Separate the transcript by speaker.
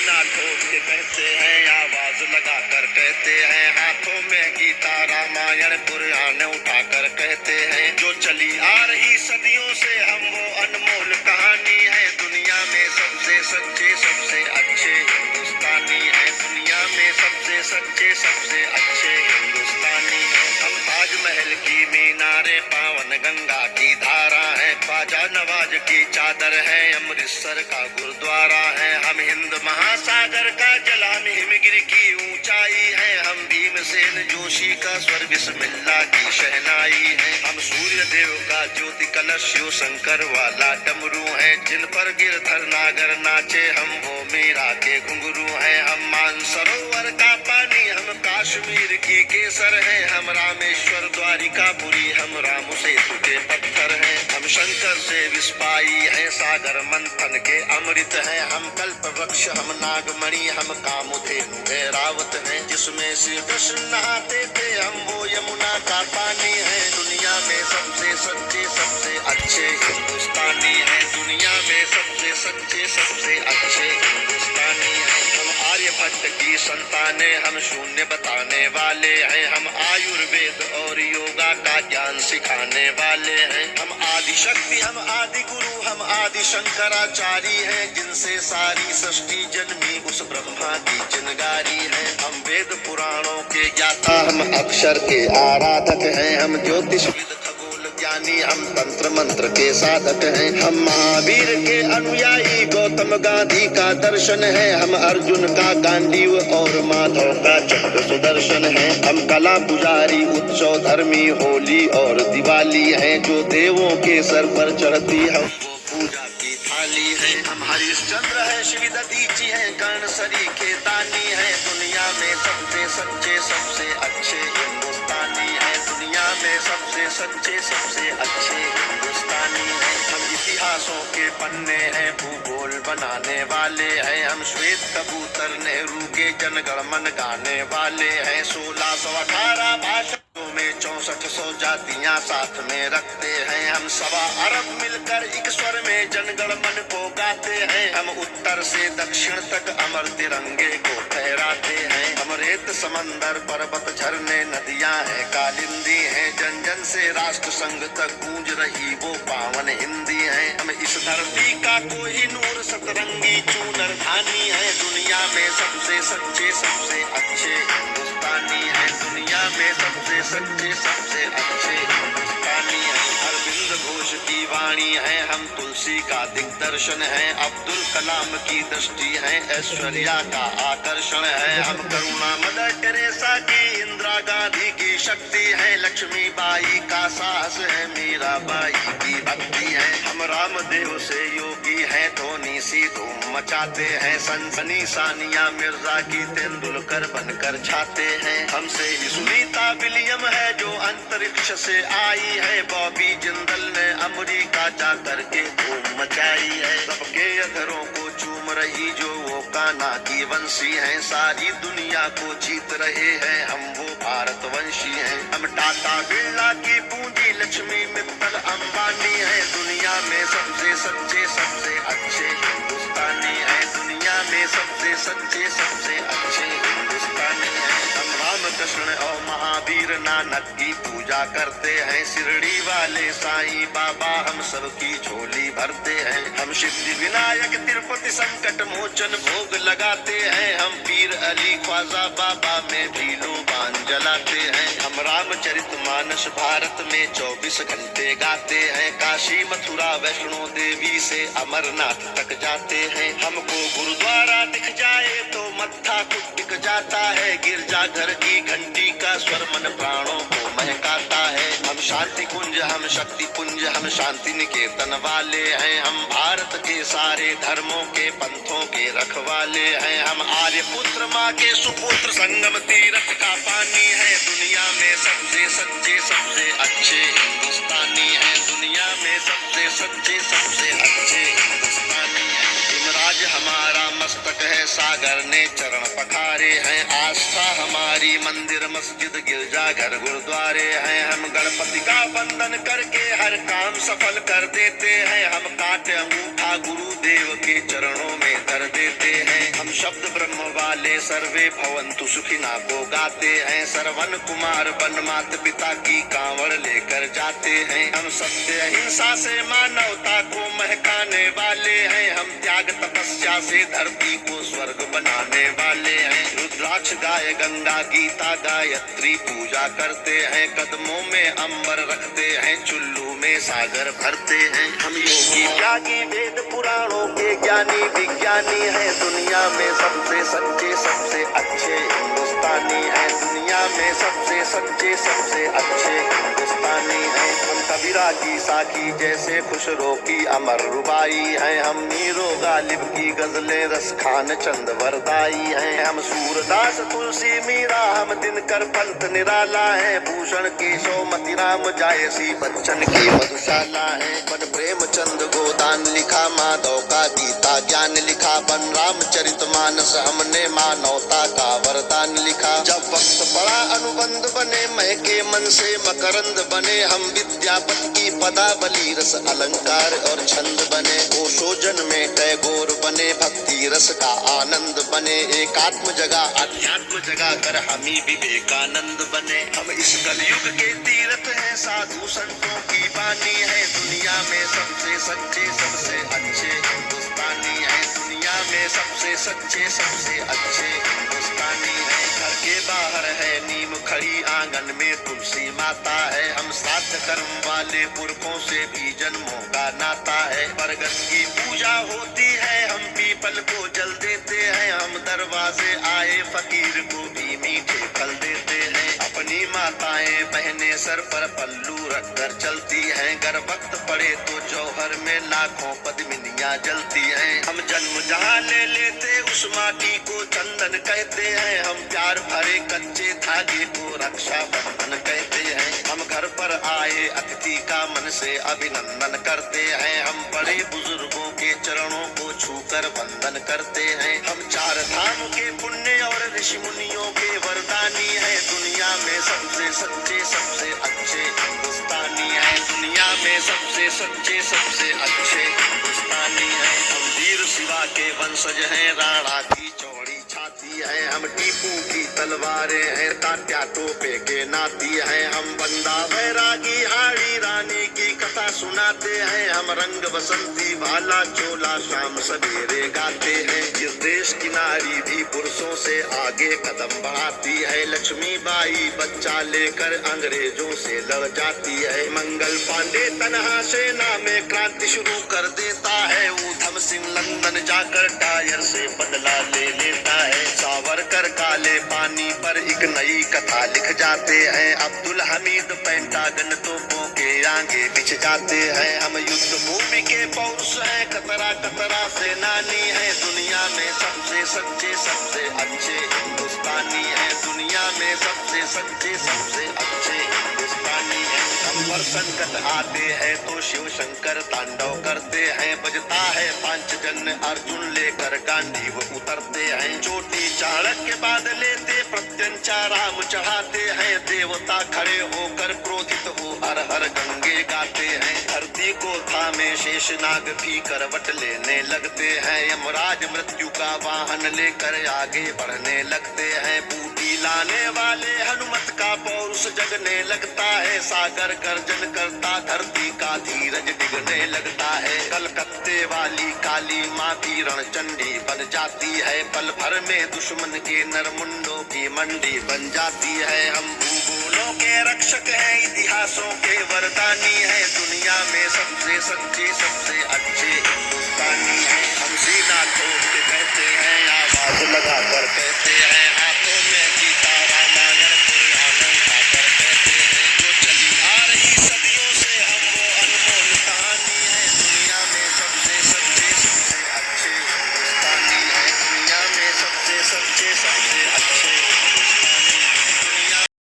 Speaker 1: सीना ठोक के कहते हैं, आवाज लगा कर कहते हैं, हाथों में गीता रामायण पुराण उठा कर कहते हैं, जो चली आ रही सदियों से हम वो अनमोल कहानी है। दुनिया में सबसे सच्चे सबसे अच्छे हिंदुस्तानी है, दुनिया में सबसे सच्चे सबसे अच्छे हिंदुस्तानी है। हम ताजमहल की मीनारे, पावन गंगा की धारा है, ख्वाजा नवाज की चादर है, अमृतसर का गुरुद्वारा है। हम हिंद महासागर का जल, हम हिमगिरी की ऊंचाई है, हम भीमसेन जोशी का स्वर, बिस्मिल्लाह की शहनाई है। हम सूर्य देव का ज्योति कलश, शिव शंकर वाला डमरू है, जिन पर गिरधर नागर नाचे, हम वो मीरा के घुंघरू है। हम मानसरोवर का पानी, हम कश्मीर की केसर है, हम रामेश्वर द्वारिकापुरी, हम राम सेतु के पत्थर है। हम शंकर से विस्पाई है, सागर मंथन के अमृत है, हम कल्प वृक्ष, हम नागमणि, हम कामधेनु ऐरावत है, जिसमें श्री कृष्ण नहाते थे, हम वो यमुना का पानी है। दुनिया में सबसे सच्चे सबसे अच्छे हिंदुस्तानी है, दुनिया में सबसे सच्चे सबसे अच्छे हिंदुस्तानी है। हम आर्यभट्ट की संताने, हम शून्य बताने वाले हैं, हम आयुर्वेद और योगा का ज्ञान सिखाने वाले हैं। हम आदि शक्ति, हम आदि गुरु, हम आदि शंकराचार्य हैं, जिनसे सारी सृष्टि जन्मी उस ब्रह्मा की चिनगारी है। हम वेद पुराणों के ज्ञाता, हम अक्षर के आराधक हैं, हम ज्योतिष ज्ञानी, हम तंत्र मंत्र के साधक हैं। हम महावीर के अनुयायी, गौतम गांधी का दर्शन है, हम अर्जुन का गांडीव और माधव का चक्र सुदर्शन है। हम कला पुजारी, उत्सव धर्मी, होली और दिवाली है, जो देवों के सर पर चढ़ती हम वो पूजा की थाली है। हम हरिश्चंद्र है, श्री दधीची है, कर्ण सरी खेतानी है, दुनिया में सबसे सच्चे सबसे अच्छे हिंदुस्तानी है, दुनिया में सबसे सच्चे सबसे अच्छे हिंदुस्तानी है। हम इतिहासों के पन्ने हैं, भूगोल बनाने वाले हैं, हम श्वेत कबूतर नेहरू के जनगण मन गाने वाले हैं। 1618 भाषा में 6400 जातियां साथ में रखते हैं, हम 1.25 अरब मिलकर एक स्वर में जनगण मन को गाते हैं। हम उत्तर से दक्षिण तक अमर तिरंगे को फहराते हैं। हम रेत समंदर पर्वत झरने नदियां हैं, कालिंदी हैं, जन जन से राष्ट्र संघ तक गूंज रही वो पावन हिंदी है। हम इस धरती का कोई नूर सतरंगी चूनर धानी है, दुनिया में सबसे सच्चे सबसे अच्छे हिंदुस्तानी है, दुनिया में सबसे सच्चे सबसे अच्छे हिंदुस्तानी है। अरविंद घोष की वाणी है, हम तुलसी का दिग्दर्शन है, अब्दुल कलाम की दृष्टि है, ऐश्वर्या का आकर्षण है। हम करुणा मदर टेरेसा की, इंदिरा गांधी की शक्ति है, लक्ष्मीबाई का साहस है, मीराबाई की भक्ति है। हम रामदेव से योगी है, धोनी सी धूम मचाते हैं, सनसनी सानिया मिर्जा की तेंदुलकर बनकर छाते हैं। हमसे ही सुनीता विलियम है, जो अंतरिक्ष से आई है, बॉबी जिंदल ने अमेरिका जा करके धूम मचाई है। सबके अधरों को चूम रही जो वो कान्हा की वंशी है, सारी दुनिया को जीत रहे हैं, हम वो भारतवंशी हैं। हम टाटा बिरला की पूंजी, लक्ष्मी मित्तल अंबानी है, दुनिया में सबसे सच्चे सबसे अच्छे हिंदुस्तानी है, दुनिया में सबसे सच्चे सबसे अच्छे हिंदुस्तानी है। हम रामकृष्ण और महावीर नानक की पूजा करते हैं, शिरडी वाले साईं बाबा हम सबकी झोली भरते हैं। हम सिद्धि विनायक तिरुपति संकट मोचन भोग लगाते हैं, हम पीर अली ख्वाजा बाबा में भी लोबान जलाते हैं। हम रामचरित मानस भारत में 24 घंटे गाते हैं, काशी मथुरा वैष्णो देवी से अमरनाथ तक जाते हैं। हमको गुरुद्वारा दिख जाए तो मत्था टिक जाता है, गिरजाघर की घंटी का स्वर मन प्राणों को महकाता है। हम शांति कुंज, हम शक्ति पुंज, हम शांति निकेतन वाले हैं, हम भारत के सारे धर्मों के पंथों के रखवाले हैं। हम आर्य पुत्र माँ के सुपुत्र, संगम तीर्थ का पानी है, दुनिया में सबसे सच्चे सबसे अच्छे हिंदुस्तानी है, दुनिया में सबसे सच्चे सबसे अच्छे हिंदुस्तानी है। हिमराज हमारा मस्तक सार्थक है, सागर ने चरण पखारे हैं। आस्था हमारी मंदिर मस्जिद गिरजा घर गुरुद्वारे हैं। हम गणपति का वंदन करके हर काम सफल कर देते हैं। हम काटे अंगूठा गुरुदेव के चरणों में धर देते हैं। हम शब्द ब्रह्म वाले सर्वे भवन्तु सुखिना को गाते हैं। श्रवण कुमार वन माता पिता की कांवड़ लेकर जाते हैं। हम सत्य अहिंसा से मानवता को महकाने वाले हैं। हम त्याग तपस्या से धरती को स्वर्ग बनाने वाले हैं। रुद्राक्ष गाय गंगा गीता गायत्री पूजा करते हैं। कदमों में अंबर रखते हैं, चुल्लू में सागर भरते हैं। हम योगी त्यागी वेद पुराणों के ज्ञानी विज्ञानी हैं। दुनिया में सबसे सच्चे सबसे अच्छे हिंदुस्तानी हैं। दुनिया में सबसे सच्चे सबसे अच्छे हिंदुस्तानी हैं। हम कबीरा की साखी जैसे खुशरो की अमर रुबाई हैं। हम मीरो गालिब की गजलें रस खान चंद वरदाई हैं। हम सूरदास तुलसी मीरा हम दिनकर पंत निराला है। भूषण केशव मतिराम जायसी बच्चन की मधुशाला है। बन प्रेमचंद गोदान लिखा, माधव का गीता ज्ञान लिखा। बन रामचरितमानस हमने मानवता का वरदान लिखा। जब वक्त पड़ा अनुबंध बने, महके मन से मकरंद बने। हम विद्यापति की पदावली रस अलंकार और छंद बने। ओशोजन में टैगोर बने, भक्ति रस का आनंद बने। एकात्म जगह अध्यात्म जगह कर हमी विवेकानंद बने। हम इस कलयुग के तीर्थ हैं, साधु संतों की बानी है। दुनिया में सबसे सच्चे सबसे अच्छे हिंदुस्तानी है। दुनिया में सबसे सच्चे सबसे अच्छे हिंदुस्तानी है। घर के बाहर है नीम खड़ी, आंगन में तुलसी माता है। हम श्राद्ध कर्म वाले पुरखों से भी जन्मों का नाता है। बरगद की पूजा होती है, हम पीपल को जल देते हैं। हम दरवाजे आए फकीर को भी मीठे फल देते हैं। अपनी माताएं बहनें सर पर पल्लू रखकर चलती हैं। गर वक्त पड़े तो जौहर में लाखों पद्मिनियां जलती हैं। हम जन्म जहाँ ले लेते उस माटी को चंदन कहते हैं। हम प्यार भरे कच्चे धागे को रक्षा बंधन कहते हैं। हम घर पर आए अतिथि का मन से अभिनंदन करते हैं। हम बड़े बुजुर्गों के चरणों को छूकर वंदन करते हैं। हम चार धाम के पुण्य और ऋषि मुनियों के वरदानी है। दुनिया में सबसे सच्चे सबसे अच्छे हिंदुस्तानी है। दुनिया में सबसे सच्चे सबसे अच्छे हिंदुस्तानी है। हम वीर शिवा के वंशज हैं, राणा की चौड़ी छाती है। हम टीपू की तलवारें हैं, तात्या टोपे के नाती हैं। हम बंदा बैरागी हाड़ी रानी की कथा सुनाते हैं। हम रंग बसंती भाला चोला शाम सवेरे गाते हैं। जिस देश की नारी भी पुरुषों से आगे कदम बढ़ाती है, लक्ष्मी बाई बच्चा लेकर अंग्रेजों से लड़ जाती है। मंगल पांडे तनहा सेना में क्रांति शुरू कर देता है। ऊधम सिंह लंदन जाकर टायर से बदला ले लेता है। सावरकर काले पानी पर एक नई कथा लिख जाते हैं। अब्दुल हमीद पेंटागन तोपों के आगे बिछ जाते हैं। हम युद्ध भूमि के पौरुष हैं, कतरा कतरा सेनानी है। दुनिया में सबसे सच्चे सबसे अच्छे हिंदुस्तानी है। दुनिया में सबसे सच्चे सबसे अच्छे हिंदुस्तानी है। हम पर संकट आते हैं तो शिव शंकर तांडव करते हैं। बजता है पांचजन्य अर्जुन लेकर गांधी वो उतरते हैं। चोटी चाणक्य बाद लेते प्रत्यंचा राम चढ़ाते हैं। देवता खड़े होकर क्रोधित हो हर हर गंगे गाते हैं। धरती को थामे शेषनाग भी करवट लेने लगते हैं। यमराज मृत्यु का वाहन लेकर आगे बढ़ने लगते हैं। बूटी लाने वाले हनुमत का पौरुष जगने लगता है। सागर गर्जन करता धरती का धीरज डिगने लगता है। कलकत्ते वाली काली माँ भी रणचंडी बन जाती है। पल भर में दुश्मन के नरमुंडों की मंडी बन जाती है। हम भूगोलों के रक्षक हैं, इतिहासों के वरदानी है। दुनिया में सबसे सच्चे सबसे अच्छे हिंदुस्तानी है। हम सीना ठोक के कहते हैं, आवाज लगा कर कहते हैं।